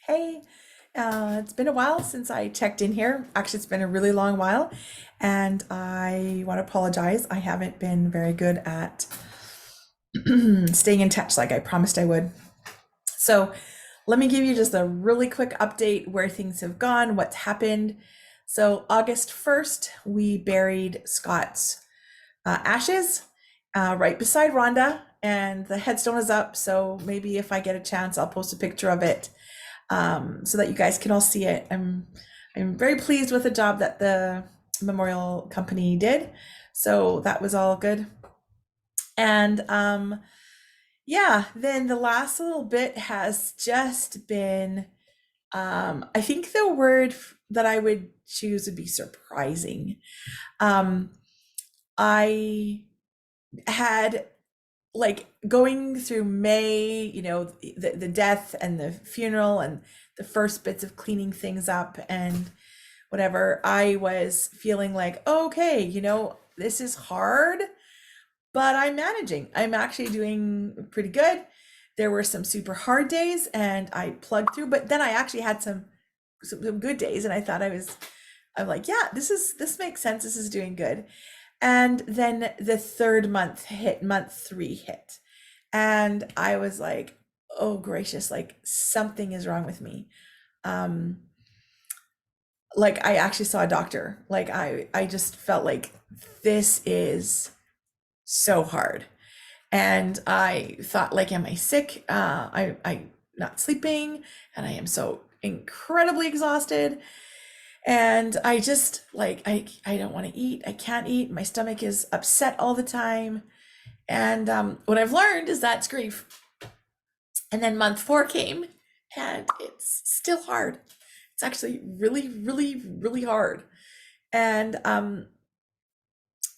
Hey, it's been a while since I checked in here. Actually, it's been a really long while, and I want to apologize. I haven't been very good at staying in touch like I promised I would. So, let me give you just a really quick update where things have gone, what's happened. So, August 1st, we buried Scott's ashes right beside Rhonda, and the headstone is up. So, maybe if I get a chance, I'll post a picture of it so that you guys can all see it. I'm very pleased with the job that the memorial company did. So that was all good. And yeah, then the last little bit has just been I think the word that I would choose would be surprising. Um I had like going through May, the death and the funeral and the first bits of cleaning things up and whatever, I was feeling like, okay, this is hard, but I'm managing. I'm actually doing pretty good. There were some super hard days and I plugged through, but then I actually had some good days and I'm like, yeah, this makes sense. This is doing good. And then the third month hit, month three hit. And I was like, oh gracious, like something is wrong with me. Um, like I actually saw a doctor. Like I just felt like this is so hard. And I thought, like, am I sick? I not sleeping, and I am so incredibly exhausted. And I just like I don't want to eat. I can't eat. My stomach is upset all the time. And what I've learned is that's grief. And then month four came, and it's still hard. It's actually really, really, really hard. And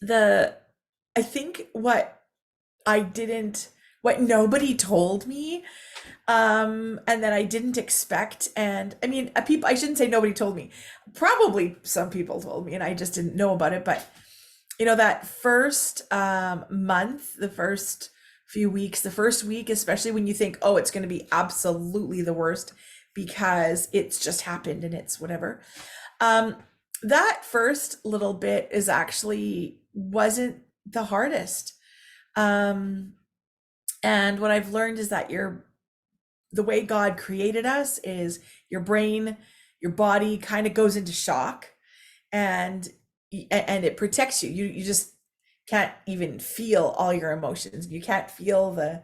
the I think what nobody told me, and that I didn't expect, and I mean, people, I shouldn't say nobody told me. Probably some people told me, and I just didn't know about it. But that first month, the first few weeks, the first week, especially when you think, oh, it's going to be absolutely the worst because it's just happened and it's whatever. Um, that first little bit is actually wasn't the hardest. Um, and what I've learned is that the way God created us is your brain, your body kind of goes into shock, and it protects you. You just can't even feel all your emotions. You can't feel the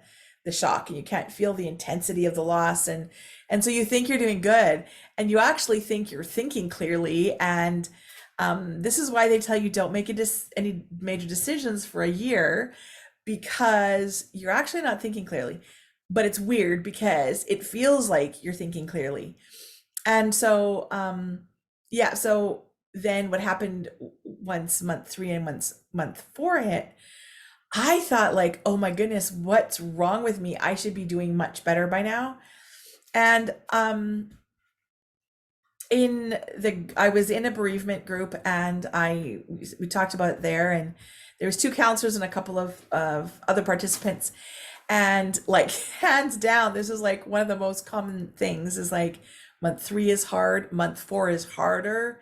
shock, and you can't feel the intensity of the loss, and so you think you're doing good, and you actually think you're thinking clearly. And this is why they tell you don't make any major decisions for a year, because you're actually not thinking clearly. But it's weird because it feels like you're thinking clearly. And so yeah, so then what happened once month three and once month four hit, I thought like, oh my goodness, what's wrong with me? I should be doing much better by now. And I was in a bereavement group, and we talked about it there, and there was two counselors and a couple of other participants. And like hands down, this is like one of the most common things is like month three is hard, month four is harder.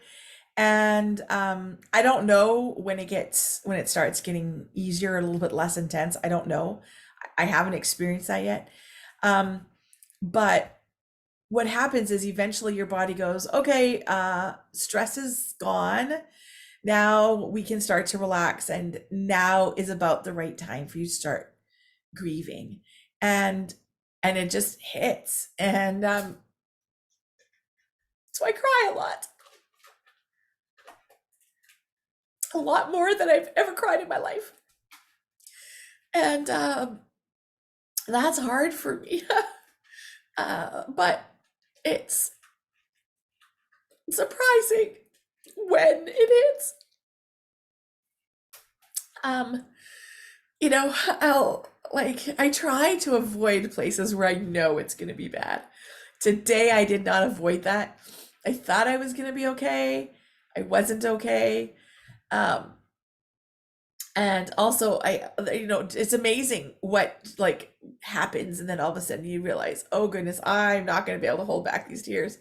And I don't know when it starts getting easier, a little bit less intense. I don't know. I haven't experienced that yet. But what happens is eventually your body goes, okay, stress is gone. Now we can start to relax, and now is about the right time for you to start grieving. And it just hits. And so I cry a lot more than I've ever cried in my life. And that's hard for me. But it's surprising when it hits. Um, I try to avoid places where I know it's going to be bad. Today, I did not avoid that. I thought I was going to be okay. I wasn't okay. Um, and also, it's amazing what, like, happens, and then all of a sudden you realize, oh goodness, I'm not going to be able to hold back these tears,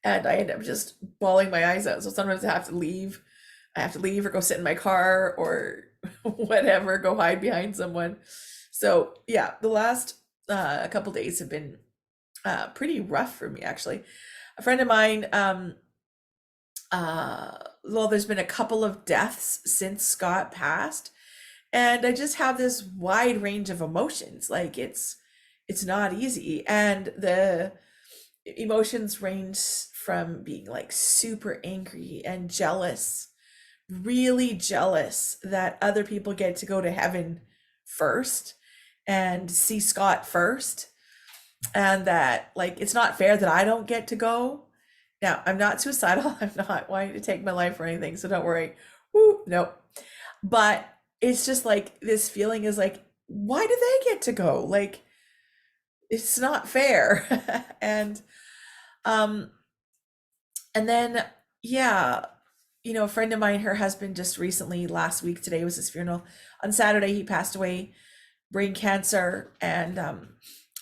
and I end up just bawling my eyes out. So sometimes I have to leave. I have to leave or go sit in my car or whatever, go hide behind someone. So yeah, the last couple days have been pretty rough for me actually. A friend of mine, well, there's been a couple of deaths since Scott passed, and I just have this wide range of emotions. Like it's not easy, and the emotions range from being like super angry and jealous, really jealous that other people get to go to heaven first and see Scott first, and that like it's not fair that I don't get to go. Now, I'm not suicidal. I'm not wanting to take my life or anything, so don't worry. Woo, nope. But it's just like this feeling is like, why do they get to go? Like, it's not fair. and um and then yeah, a friend of mine, her husband just recently, last week, today was his funeral. On Saturday, he passed away, brain cancer, and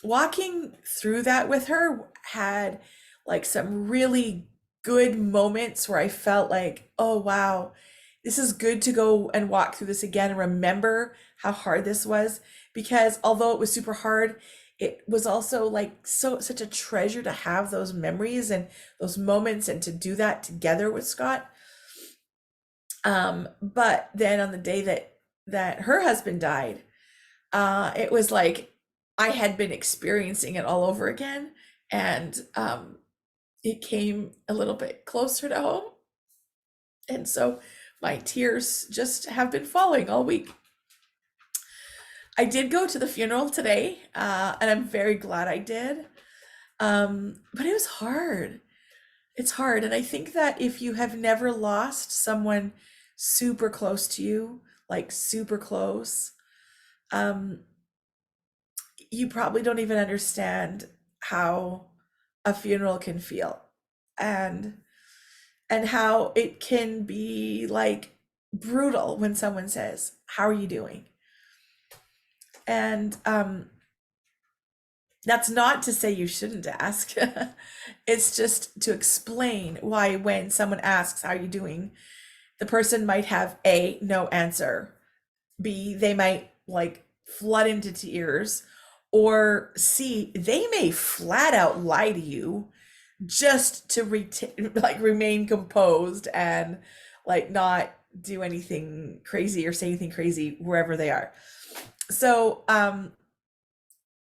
walking through that with her had like some really good moments where I felt like, oh wow, this is good to go and walk through this again and remember how hard this was, because although it was super hard, it was also like such a treasure to have those memories and those moments and to do that together with Scott. But then on the day that her husband died, it was like I had been experiencing it all over again, and it came a little bit closer to home, and so my tears just have been falling all week. I did go to the funeral today, and I'm very glad I did. But it was hard. It's hard, and I think that if you have never lost someone super close to you, like super close, um, you probably don't even understand how a funeral can feel, and how it can be like brutal when someone says, "How are you doing?" And that's not to say you shouldn't ask. It's just to explain why when someone asks, "How are you doing?" the person might have A, no answer, B, they might like flood into tears, or C, they may flat out lie to you just to like remain composed and like not do anything crazy or say anything crazy wherever they are. So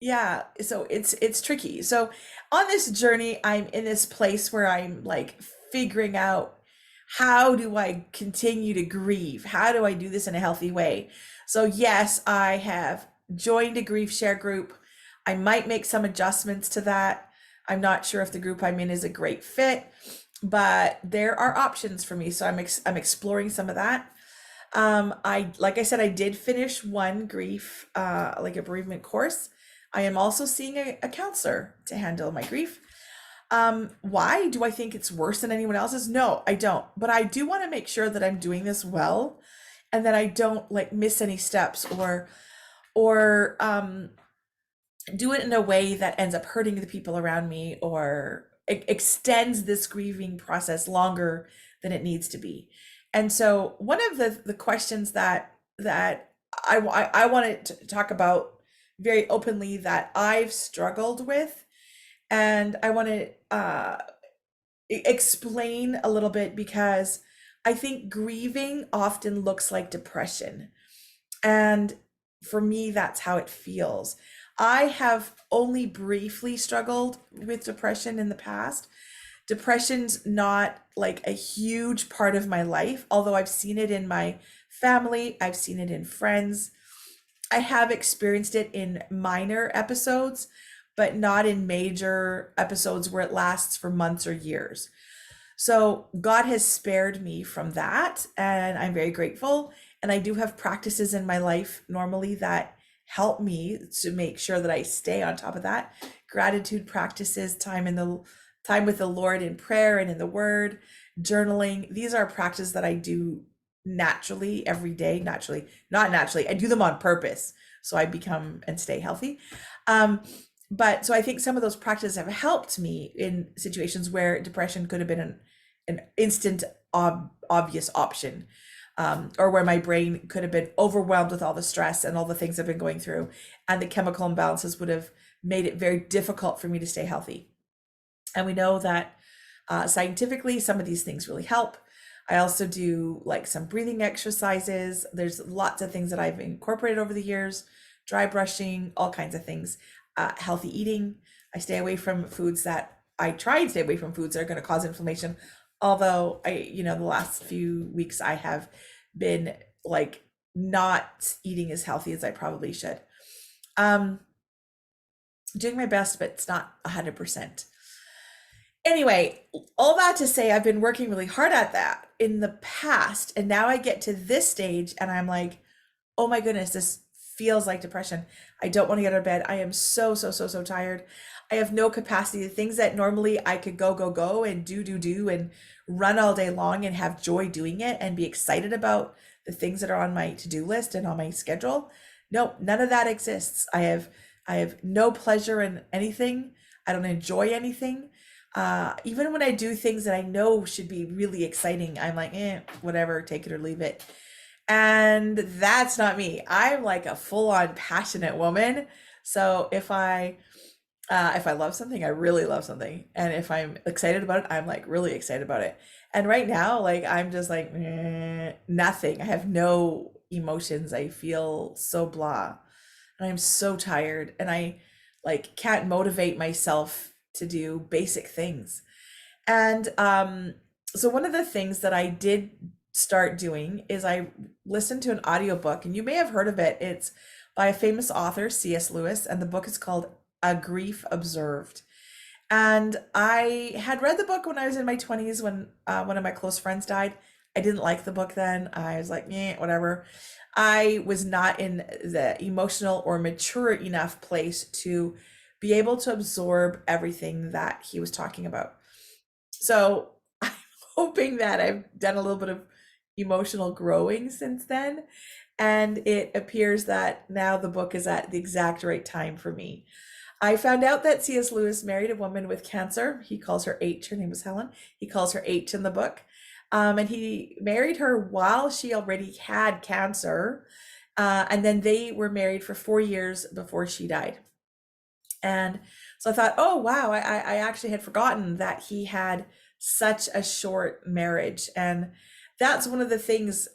yeah, so it's tricky. So on this journey, I'm in this place where I'm like figuring out, how do I continue to grieve? How do I do this in a healthy way? So yes, I have joined a grief share group. I might make some adjustments to that. I'm not sure if the group I'm in is a great fit, but there are options for me. So I'm exploring some of that. I, like I said, I did finish one grief, like a bereavement course. I am also seeing a counselor to handle my grief. Why do I think it's worse than anyone else's? No, I don't. But I do want to make sure that I'm doing this well, and that I don't like miss any steps, or do it in a way that ends up hurting the people around me, or extends this grieving process longer than it needs to be. And so one of the questions that I wanted to talk about very openly, that I've struggled with, and I want to explain a little bit, because I think grieving often looks like depression. And for me, that's how it feels. I have only briefly struggled with depression in the past. Depression's not like a huge part of my life, although I've seen it in my family, I've seen it in friends. I have experienced it in minor episodes, but not in major episodes where it lasts for months or years. So God has spared me from that, and I'm very grateful. And I do have practices in my life normally that help me to make sure that I stay on top of that. Gratitude practices, time with the Lord in prayer and in the Word, journaling. These are practices that I do naturally every day. Naturally, not naturally. I do them on purpose, so I become and stay healthy. Um, but so I think some of those practices have helped me in situations where depression could have been an instant obvious option, or where my brain could have been overwhelmed with all the stress and all the things I've been going through, and the chemical imbalances would have made it very difficult for me to stay healthy. And we know that scientifically, some of these things really help. I also do like some breathing exercises. There's lots of things that I've incorporated over the years, dry brushing, all kinds of things, healthy eating. I stay away from foods that I try and stay away from foods that are going to cause inflammation. Although the last few weeks I have been like not eating as healthy as I probably should. Um, doing my best, but it's not 100%. Anyway, all that to say, I've been working really hard at that in the past. And now I get to this stage and I'm like, oh my goodness, this feels like depression. I don't want to get out of bed. I am so, so, so, so tired. I have no capacity. The things that normally I could go, go, go and do and run all day long and have joy doing it and be excited about the things that are on my to-do list and on my schedule. No, none of that exists. I have no pleasure in anything. I don't enjoy anything. Even when I do things that I know should be really exciting, I'm like, whatever, take it or leave it. And that's not me. I'm like a full-on passionate woman. So if I love something, I really love something. And if I'm excited about it, I'm like really excited about it. And right now, like I'm just like nothing. I have no emotions. I feel so blah. And I'm so tired. And I like can't motivate myself to do basic things. And so one of the things that I did start doing is I listened to an audiobook, and you may have heard of it. It's by a famous author, C.S. Lewis, and the book is called A Grief Observed. And I had read the book when I was in my 20s when one of my close friends died. I didn't like the book then. I was like, whatever. I was not in the emotional or mature enough place to be able to absorb everything that he was talking about. So I'm hoping that I've done a little bit of emotional growing since then. And it appears that now the book is at the exact right time for me. I found out that C.S. Lewis married a woman with cancer. He calls her H. Her name was Helen. He calls her H in the book. And he married her while she already had cancer. And then they were married for 4 years before she died. And so I thought, oh, wow, I actually had forgotten that he had such a short marriage. And that's one of the things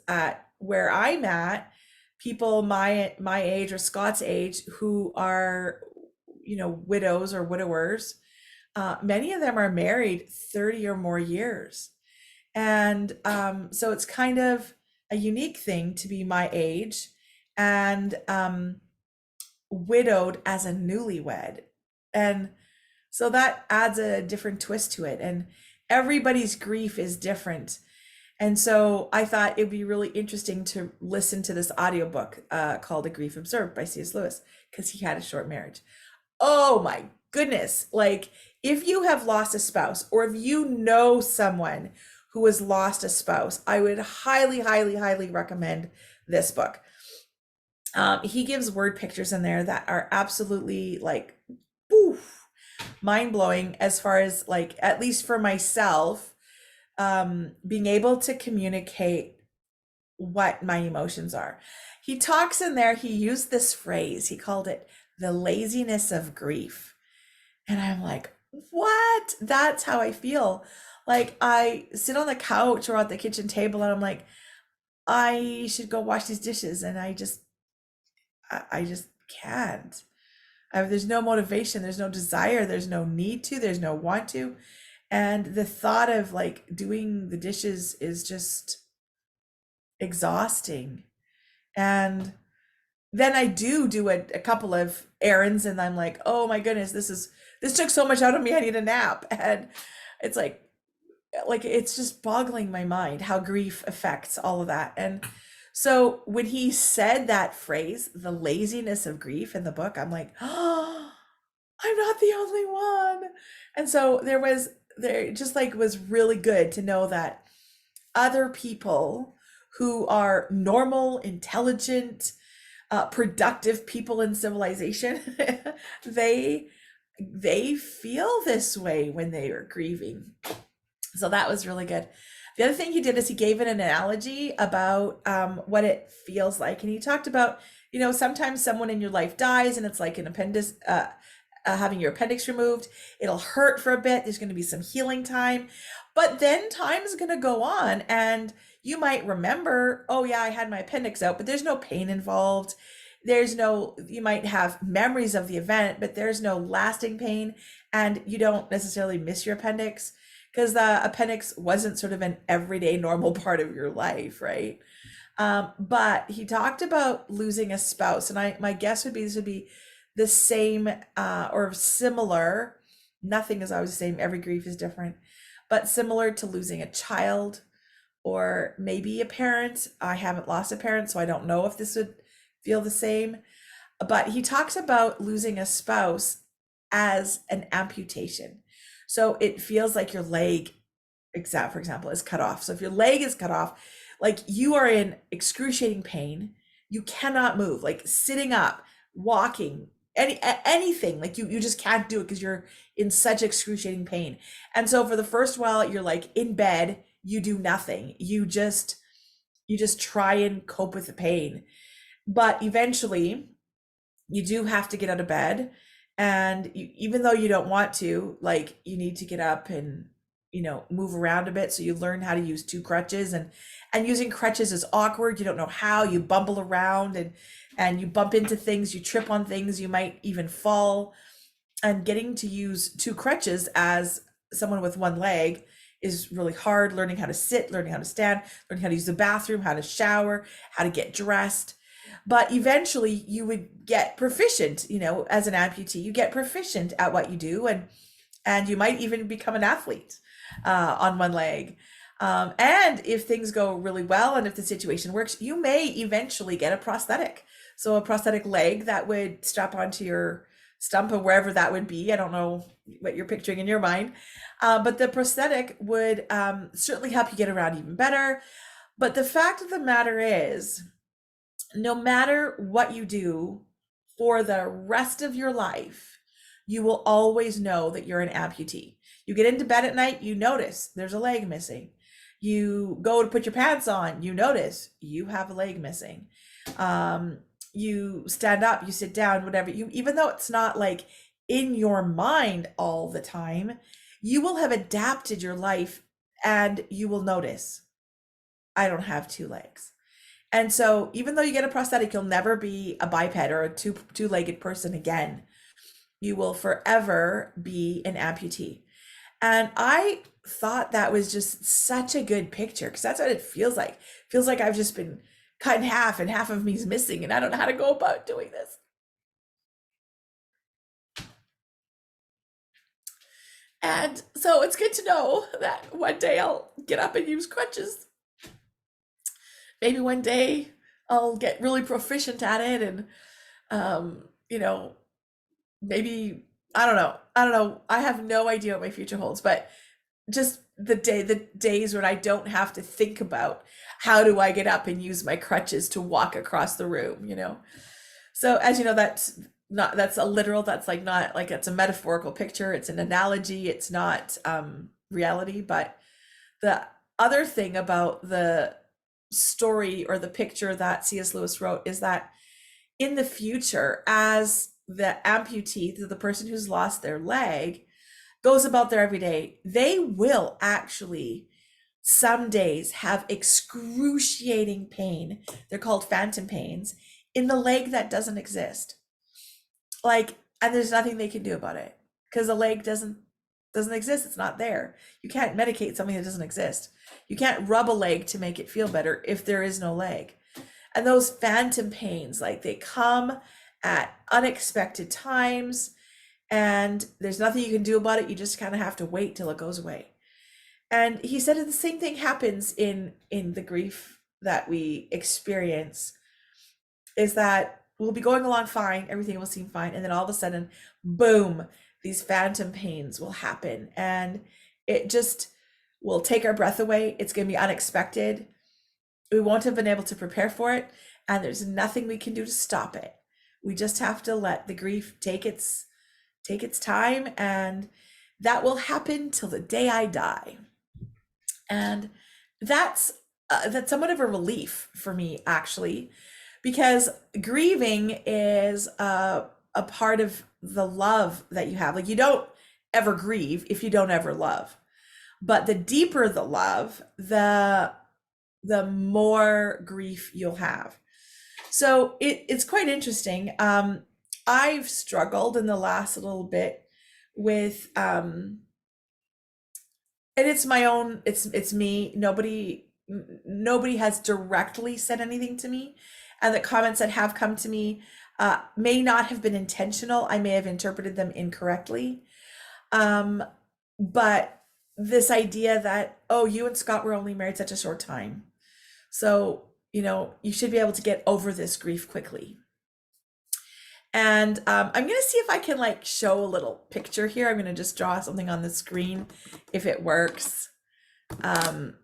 where I'm at, people my age or Scott's age who are, widows or widowers, many of them are married 30 or more years. And so it's kind of a unique thing to be my age and widowed as a newlywed. And so that adds a different twist to it. And everybody's grief is different. And so I thought it'd be really interesting to listen to this audiobook called A Grief Observed by C.S. Lewis, because he had a short marriage. Oh my goodness. Like if you have lost a spouse or if you know someone who has lost a spouse, I would highly, highly, highly recommend this book. He gives word pictures in there that are absolutely like, poof, mind blowing as far as like, at least for myself, being able to communicate what my emotions are. He talks in there, he used this phrase, he called it the laziness of grief. And I'm like, what? That's how I feel. Like I sit on the couch or at the kitchen table and I'm like, I should go wash these dishes. And I just can't. There's no motivation, there's no desire, there's no need to, there's no want to. And the thought of like doing the dishes is just exhausting. And then I do a couple of errands and I'm like, oh my goodness, this took so much out of me, I need a nap. And it's like it's just boggling my mind how grief affects all of that. And so when he said that phrase, the laziness of grief in the book, I'm like, oh, I'm not the only one. And so there just like was really good to know that other people who are normal, intelligent, productive people in civilization, they they feel this way when they are grieving. So that was really good. The other thing he did is he gave an analogy about what it feels like, and he talked about, sometimes someone in your life dies, and it's like an appendix, having your appendix removed. It'll hurt for a bit. There's going to be some healing time, but then time is going to go on, and you might remember, oh yeah, I had my appendix out, but there's no pain involved. You might have memories of the event, but there's no lasting pain, and you don't necessarily miss your appendix because the appendix wasn't sort of an everyday normal part of your life, right? But he talked about losing a spouse, and my guess would be this would be the same or similar. Nothing is always the same. Every grief is different, but similar to losing a child or maybe a parent. I haven't lost a parent, so I don't know if this would feel the same. But he talks about losing a spouse as an amputation. So it feels like your leg, for example, is cut off. So if your leg is cut off, like you are in excruciating pain, you cannot move, like sitting up, walking, anything, like you just can't do it because you're in such excruciating pain. And so for the first while, you're like in bed, you do nothing. You just try and cope with the pain. But eventually you do have to get out of bed, and even though you don't want to, like you need to get up and move around a bit. So you learn how to use two crutches, and using crutches is awkward. You don't know how. You bumble around, and you bump into things, you trip on things, you might even fall. And getting to use two crutches as someone with one leg is really hard. Learning how to sit, learning how to stand, learning how to use the bathroom, how to shower, how to get dressed. But eventually you would get proficient, as an amputee, you get proficient at what you do, and you might even become an athlete on one leg. And if things go really well, and if the situation works, you may eventually get a prosthetic. So a prosthetic leg that would strap onto your stump or wherever that would be. I don't know what you're picturing in your mind. But the prosthetic would certainly help you get around even better. But the fact of the matter is, no matter what you do for the rest of your life, you will always know that you're an amputee. You get into bed at night, you notice there's a leg missing. You go to put your pants on, you notice you have a leg missing. You stand up, you sit down, whatever. Even though it's not like in your mind all the time, you will have adapted your life, and you will notice, I don't have two legs. And so even though you get a prosthetic, you'll never be a biped or a two-legged person again. You will forever be an amputee. And I thought that was just such a good picture, because that's what it feels like. It feels like I've just been cut in half, and half of me is missing, and I don't know how to go about doing this. And so it's good to know that one day I'll get up and use crutches. Maybe one day I'll get really proficient at it, and um, you know, maybe I don't know. I have no idea what my future holds, but just the days when I don't have to think about how do I get up and use my crutches to walk across the room. So as you know, that's a literal, that's like not like it's a metaphorical picture, it's an analogy, it's not reality. But the other thing about the story or the picture that C.S. Lewis wrote is that in the future, as the amputee, the person who's lost their leg, goes about their everyday, they will actually some days have excruciating pain. They're called phantom pains in the leg that doesn't exist. Like, and there's nothing they can do about it because the leg doesn't exist. It's not there. You can't medicate something that doesn't exist. You can't rub a leg to make it feel better if there is no leg. And those phantom pains, like they come at unexpected times, and there's nothing you can do about it. You just kind of have to wait till it goes away. And he said that the same thing happens in the grief that we experience, is that we'll be going along fine, everything will seem fine, and then all of a sudden, boom, these phantom pains will happen, and it just will take our breath away. It's going to be unexpected. We won't have been able to prepare for it. and there's nothing we can do to stop it. We just have to let the grief take its time, and that will happen till the day I die. And that's that's somewhat of a relief for me, actually, because grieving is a part of the love that you have. Like, you don't ever grieve if you don't ever love. But the deeper the love, the more grief you'll have. So it's quite interesting. I've struggled in the last little bit with and it's my own, it's me. Nobody has directly said anything to me, and the comments that have come to me may not have been intentional. I may have interpreted them incorrectly. Um, but this idea that, oh, you and Scott were only married such a short time, so you should be able to get over this grief quickly. And I'm gonna see if I can like show a little picture here. I'm gonna just draw something on the screen if it works. Um,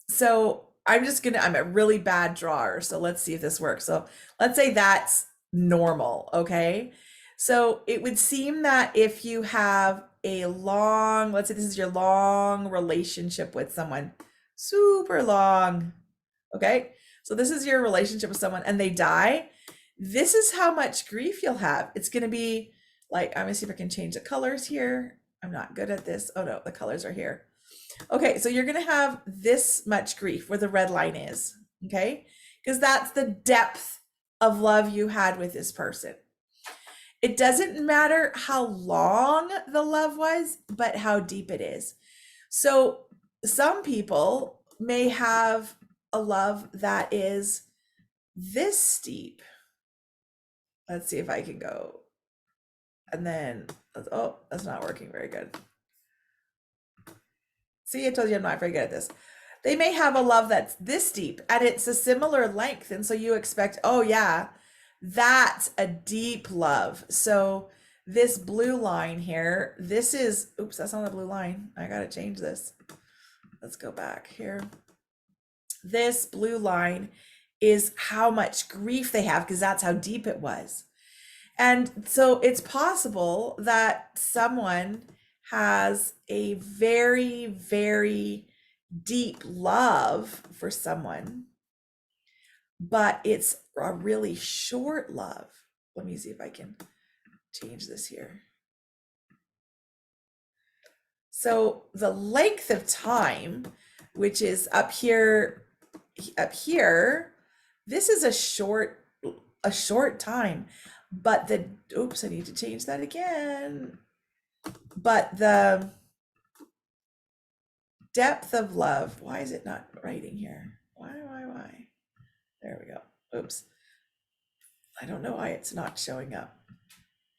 so I'm a really bad drawer, so let's see if this works. So let's say that's normal, okay? So it would seem that if you have let's say this is your long relationship with someone, super long, okay? So this is your relationship with someone and they die. This is how much grief you'll have. It's going to be like, I'm going to see if I can change the colors here. I'm not good at this. Oh no, the colors are here. Okay, so you're going to have this much grief where the red line is, okay? Because that's the depth of love you had with this person. It doesn't matter how long the love was, but how deep it is. So some people may have a love that is this steep. Let's see if I can go. And then, oh, that's not working very good. See, I told you I'm not very good at this. They may have a love that's this deep and it's a similar length. And so you expect, oh yeah, that's a deep love. So this blue line here, this is, oops, that's not the blue line. I gotta change this. Let's go back here. This blue line is how much grief they have because that's how deep it was. And so it's possible that someone has a very, very deep love for someone, but it's a really short love. Let me see if I can change this here. So the length of time, which is up here, this is a short time, but oops, I need to change that again. But the depth of love, why is it not writing here? Why? There we go. Oops. I don't know why it's not showing up.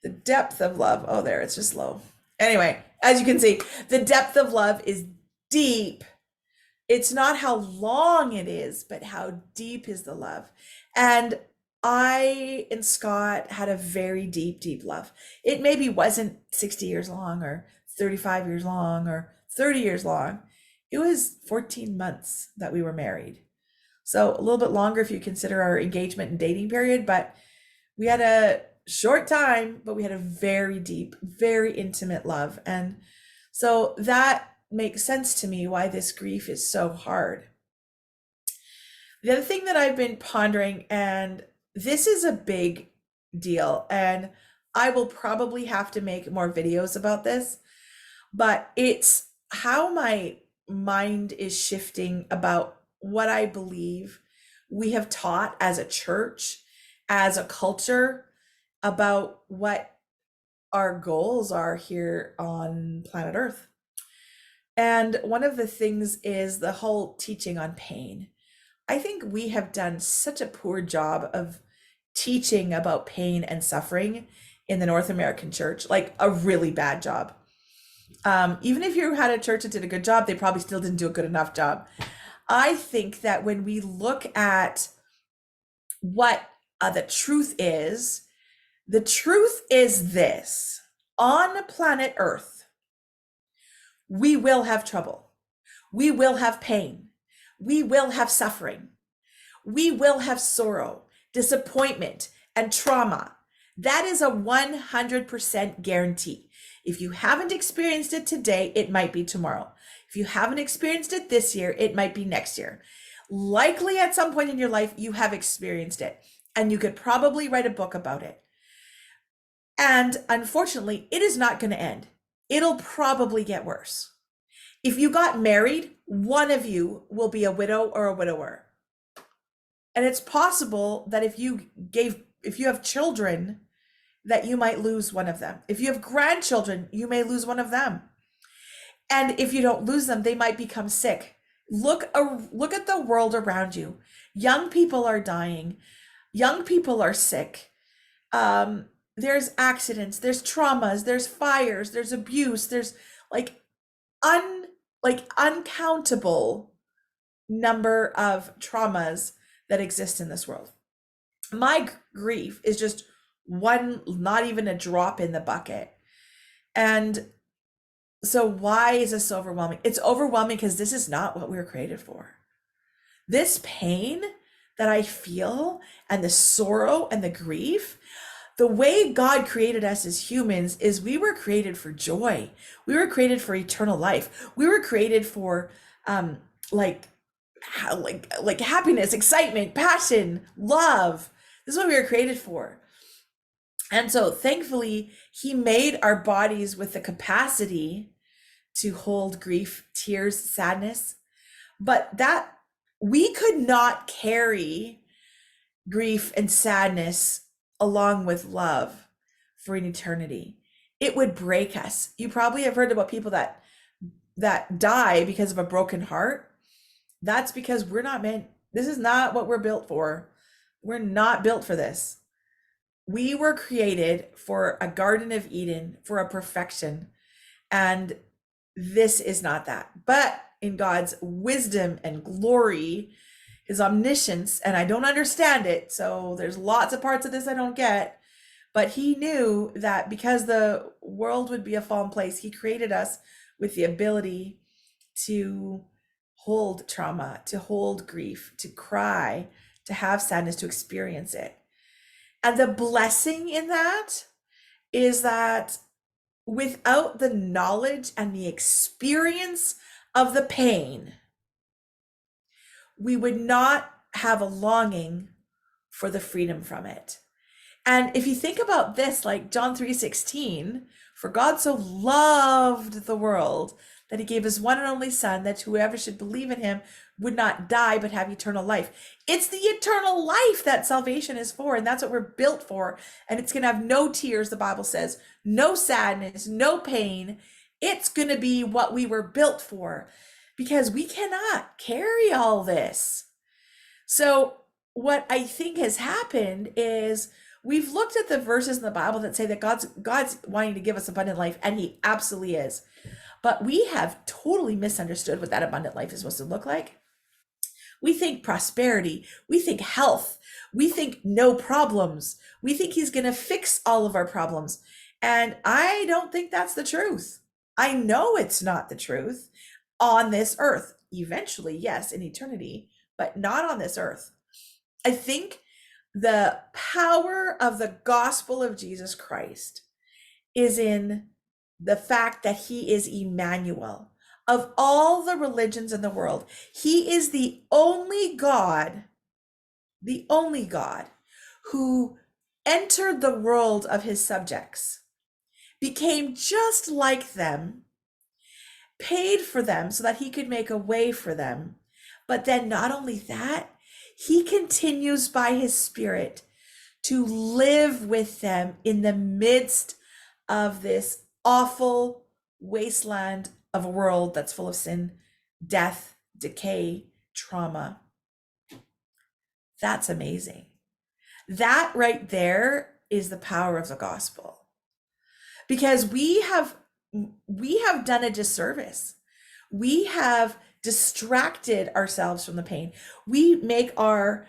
The depth of love, oh, there, it's just low. Anyway, as you can see, the depth of love is deep. It's not how long it is, but how deep is the love. And I and Scott had a very deep, deep love. It maybe wasn't 60 years long or 35 years long or 30 years long. It was 14 months that we were married. So a little bit longer if you consider our engagement and dating period, but we had a short time, but we had a very deep, very intimate love. And so that makes sense to me why this grief is so hard. The other thing that I've been pondering, and this is a big deal, and I will probably have to make more videos about this, but it's how my mind is shifting about what I believe we have taught as a church, as a culture, about what our goals are here on planet Earth. And one of the things is the whole teaching on pain. I think we have done such a poor job of teaching about pain and suffering in the North American church, like a really bad job. Even if you had a church that did a good job, they probably still didn't do a good enough job. I think that when we look at what the truth is this: on planet Earth, we will have trouble. We will have pain. We will have suffering. We will have sorrow, disappointment, and trauma. That is a 100% guarantee. If you haven't experienced it today, it might be tomorrow. If you haven't experienced it this year, it might be next year. Likely at some point in your life, you have experienced it, and you could probably write a book about it. And unfortunately, it is not going to end. It'll probably get worse. If you got married, one of you will be a widow or a widower. And it's possible that if you have children, that you might lose one of them. If you have grandchildren, you may lose one of them. And if you don't lose them, they might become sick. Look at the world around you. Young people are dying. Young people are sick. There's accidents, there's traumas, there's fires, there's abuse, there's like uncountable number of traumas that exist in this world. My grief is just one, not even a drop in the bucket. And so why is this so overwhelming? It's overwhelming because this is not what we were created for. This pain that I feel and the sorrow and the grief, the way God created us as humans is we were created for joy. We were created for eternal life. We were created for like happiness, excitement, passion, love. This is what we were created for. And so thankfully, he made our bodies with the capacity to hold grief, tears, sadness, but that we could not carry grief and sadness along with love for an eternity. It would break us. You probably have heard about people that die because of a broken heart. That's because we're not meant, this is not what we're built for. We're not built for this. We were created for a Garden of Eden, for a perfection. And this is not that. But in God's wisdom and glory, his omniscience, and I don't understand it, so there's lots of parts of this I don't get, but he knew that because the world would be a fallen place, he created us with the ability to hold trauma, to hold grief, to cry, to have sadness, to experience it. And the blessing in that is that without the knowledge and the experience of the pain, we would not have a longing for the freedom from it. And if you think about this, like John 3:16, for God so loved the world that he gave his one and only son, that whoever should believe in him would not die but have eternal life. It's the eternal life that salvation is for, and that's what we're built for. And it's going to have no tears, the Bible says, no sadness, no pain. It's going to be what we were built for, because we cannot carry all this. So what I think has happened is we've looked at the verses in the Bible that say that God's wanting to give us abundant life, and he absolutely is. But we have totally misunderstood what that abundant life is supposed to look like. We think prosperity, we think health, we think no problems. We think he's going to fix all of our problems. And I don't think that's the truth. I know it's not the truth on this earth. Eventually, yes, in eternity, but not on this earth. I think the power of the gospel of Jesus Christ is in the fact that he is Emmanuel. Of all the religions in the world, he is the only God who entered the world of his subjects, became just like them, paid for them so that he could make a way for them. But then not only that, he continues by his Spirit to live with them in the midst of this awful wasteland of a world that's full of sin, death, decay, trauma. That's amazing. That right there is the power of the gospel. Because we have done a disservice. We have distracted ourselves from the pain. We make our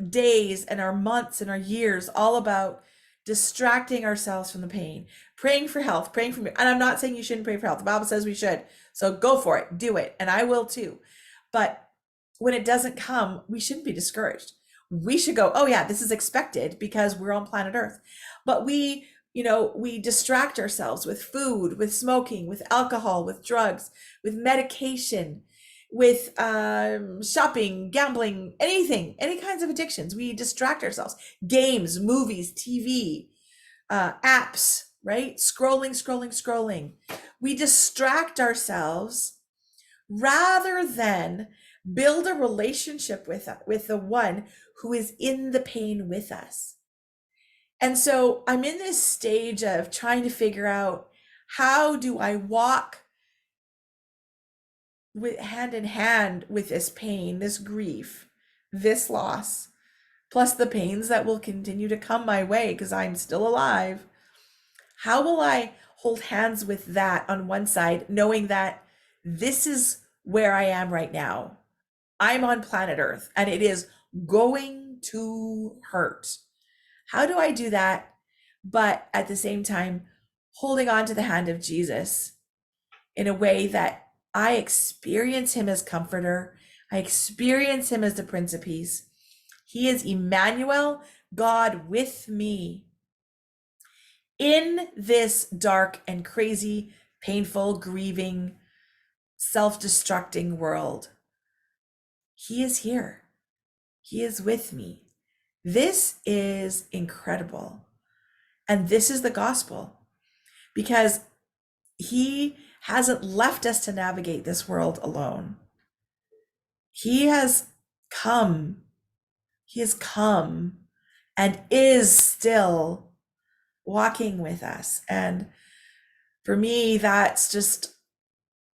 days and our months and our years all about distracting ourselves from the pain, praying for health, praying for me. And I'm not saying you shouldn't pray for health. The Bible says we should. So go for it, do it. And I will too. But when it doesn't come, we shouldn't be discouraged. We should go, oh yeah, this is expected because we're on planet Earth. But we distract ourselves with food, with smoking, with alcohol, with drugs, with medication, with shopping, gambling, anything, any kinds of addictions. We distract ourselves. Games, movies, TV, apps, right? Scrolling. We distract ourselves rather than build a relationship with the one who is in the pain with us. And so I'm in this stage of trying to figure out, how do I walk with hand in hand with this pain, this grief, this loss, plus the pains that will continue to come my way because I'm still alive. How will I hold hands with that on one side, knowing that this is where I am right now? I'm on planet Earth and it is going to hurt. How do I do that? But at the same time, holding on to the hand of Jesus in a way that I experience him as comforter. I experience him as the Prince of Peace. He is Emmanuel, God with me in this dark and crazy, painful, grieving, self-destructing world. He is here. He is with me. This is incredible. And this is the gospel, because he hasn't left us to navigate this world alone. He has come. He has come and is still walking with us. And for me, that's just,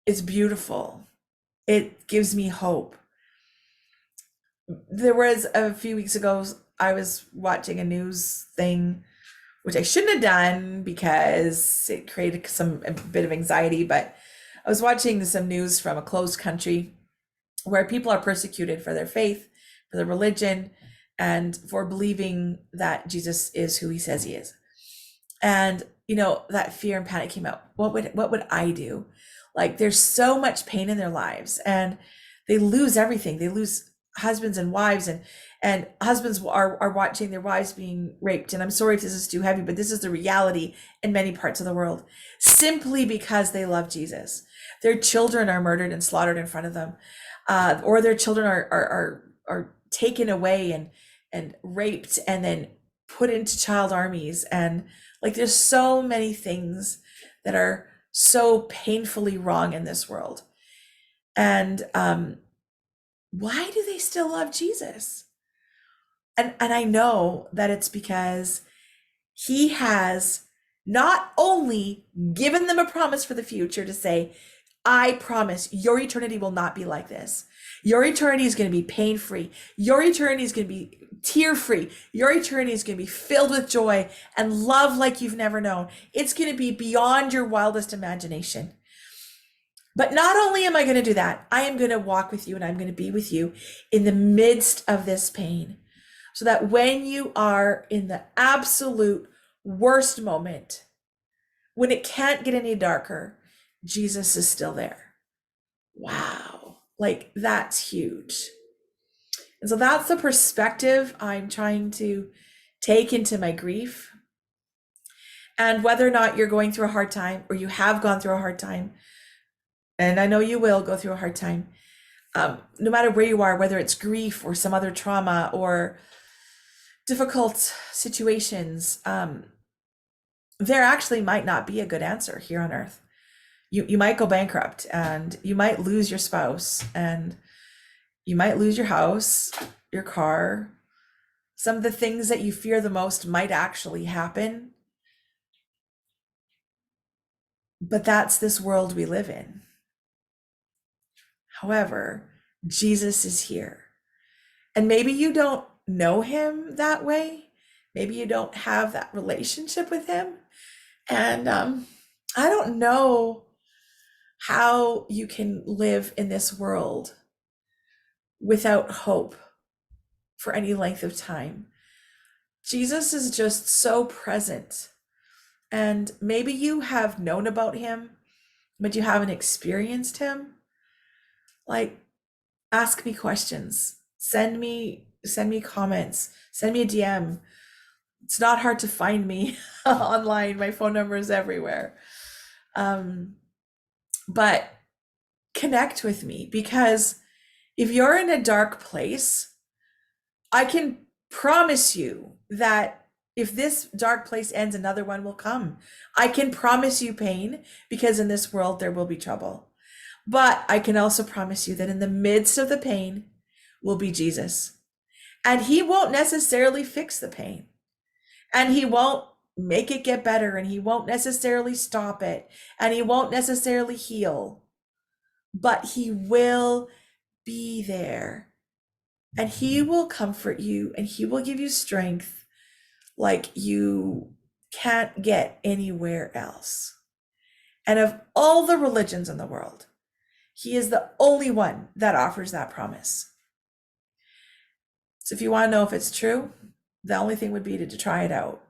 it's beautiful. It gives me hope. There was a few weeks ago, I was watching a news thing, which I shouldn't have done because it created a bit of anxiety, but I was watching some news from a closed country where people are persecuted for their faith, for their religion, and for believing that Jesus is who he says he is. And that fear and panic came out. What would I do? Like, there's so much pain in their lives, and they lose everything. They lose husbands and wives, and husbands are watching their wives being raped. And I'm sorry if this is too heavy, but this is the reality in many parts of the world, simply because they love Jesus. Their children are murdered and slaughtered in front of them, or their children are taken away and raped and then put into child armies. And like, there's so many things that are so painfully wrong in this world. And why do they still love Jesus? And I know that it's because he has not only given them a promise for the future to say, I promise your eternity will not be like this. Your eternity is going to be pain-free. Your eternity is going to be tear-free. Your eternity is going to be filled with joy and love like you've never known. It's going to be beyond your wildest imagination. But not only am I going to do that, I am going to walk with you and I'm going to be with you in the midst of this pain, so that when you are in the absolute worst moment, when it can't get any darker, Jesus is still there. Wow. Like, that's huge. And so that's the perspective I'm trying to take into my grief. And whether or not you're going through a hard time, or you have gone through a hard time, and I know you will go through a hard time, no matter where you are, whether it's grief or some other trauma or difficult situations, there actually might not be a good answer here on earth. You might go bankrupt, and you might lose your spouse, and you might lose your house, your car. Some of the things that you fear the most might actually happen. But that's this world we live in. However, Jesus is here. And maybe you don't know him that way. Maybe you don't have that relationship with him. And I don't know how you can live in this world without hope for any length of time. Jesus is just so present. And maybe you have known about him, but you haven't experienced him. Like, Ask me questions. Send me comments. Send me a DM. It's not hard to find me online. My phone number is everywhere. Um, but connect with me, because if you're in a dark place, I can promise you that if this dark place ends, another one will come. I can promise you pain, because in this world there will be trouble. But I can also promise you that in the midst of the pain will be Jesus. And he won't necessarily fix the pain. And he won't make it get better. And he won't necessarily stop it. And he won't necessarily heal. But he will be there. And he will comfort you, and he will give you strength like you can't get anywhere else. And of all the religions in the world, he is the only one that offers that promise. So if you want to know if it's true, the only thing would be to try it out.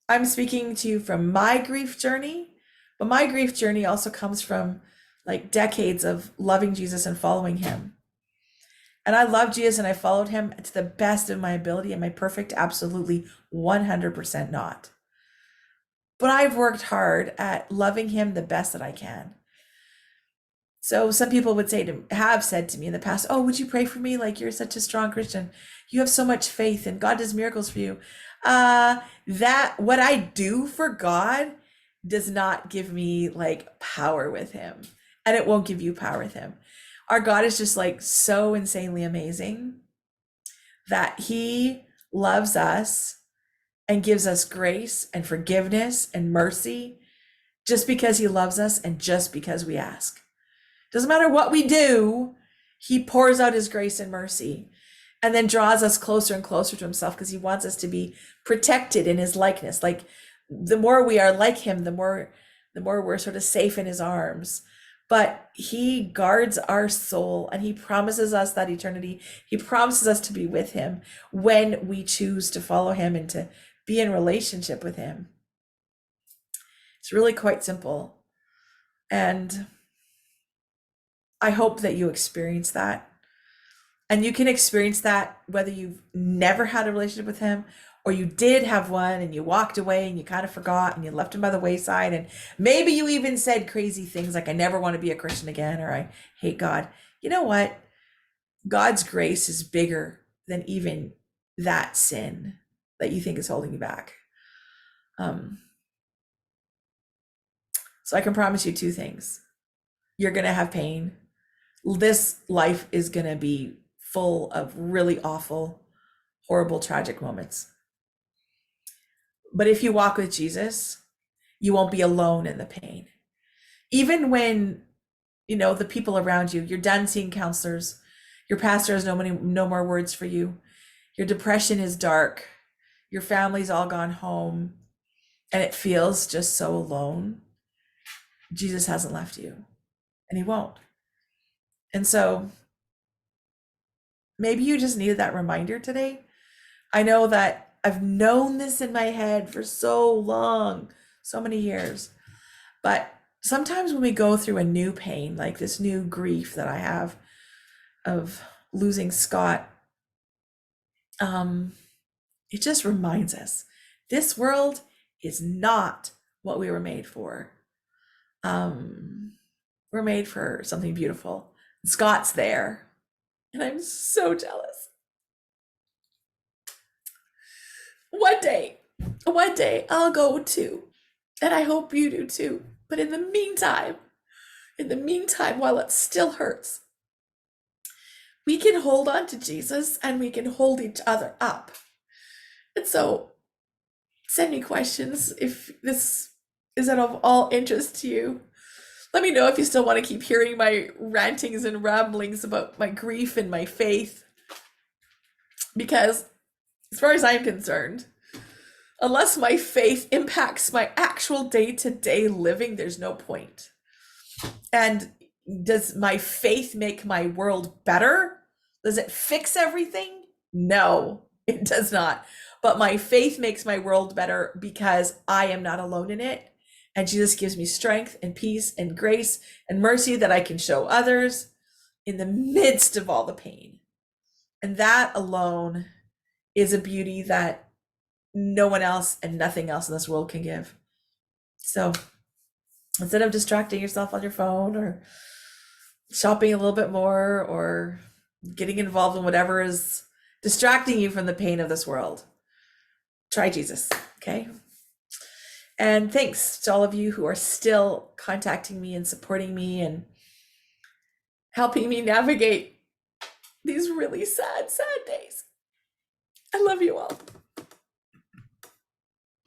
I'm speaking to you from my grief journey, but my grief journey also comes from like decades of loving Jesus and following him. And I love Jesus and I followed him to the best of my ability. Am I perfect? Absolutely 100% not. But I've worked hard at loving him the best that I can. So some people would have said to me in the past, "Oh, would you pray for me? Like, you're such a strong Christian. You have so much faith and God does miracles for you." That what I do for God does not give me like power with him, and it won't give you power with him. Our God is just like so insanely amazing that he loves us and gives us grace and forgiveness and mercy just because he loves us and just because we ask. Doesn't matter what we do, he pours out his grace and mercy and then draws us closer and closer to himself, because he wants us to be protected in his likeness. Like, the more we are like him, the more we're sort of safe in his arms. But he guards our soul, and he promises us that eternity. He promises us to be with him when we choose to follow him and to be in relationship with him. It's really quite simple. And I hope that you experience that. And you can experience that whether you've never had a relationship with him, or you did have one and you walked away and you kind of forgot and you left him by the wayside. And maybe you even said crazy things like, "I never want to be a Christian again," or "I hate God." You know what? God's grace is bigger than even that sin that you think is holding you back. So I can promise you two things. You're going to have pain. This life is going to be full of really awful, horrible, tragic moments. But if you walk with Jesus, you won't be alone in the pain. Even when, the people around you, you're done seeing counselors, your pastor has no more words for you, your depression is dark, your family's all gone home, and it feels just so alone, Jesus hasn't left you, and he won't. And so maybe you just needed that reminder today. I know that I've known this in my head for so long, so many years. But sometimes when we go through a new pain, like this new grief that I have of losing Scott, it just reminds us this world is not what we were made for. We're made for something beautiful. Scott's there, and I'm so jealous. One day I'll go too, and I hope you do too. But in the meantime, while it still hurts, we can hold on to Jesus and we can hold each other up. And so send me questions if this is of all interest to you. Let me know if you still want to keep hearing my rantings and ramblings about my grief and my faith. Because as far as I'm concerned, unless my faith impacts my actual day-to-day living, there's no point. And does my faith make my world better? Does it fix everything? No, it does not. But my faith makes my world better because I am not alone in it. And Jesus gives me strength and peace and grace and mercy that I can show others. in the midst of all the pain. And that alone is a beauty that no one else and nothing else in this world can give. So instead of distracting yourself on your phone or shopping a little bit more or getting involved in whatever is distracting you from the pain of this world, try Jesus, okay? And thanks to all of you who are still contacting me and supporting me and helping me navigate these really sad, sad days. I love you all.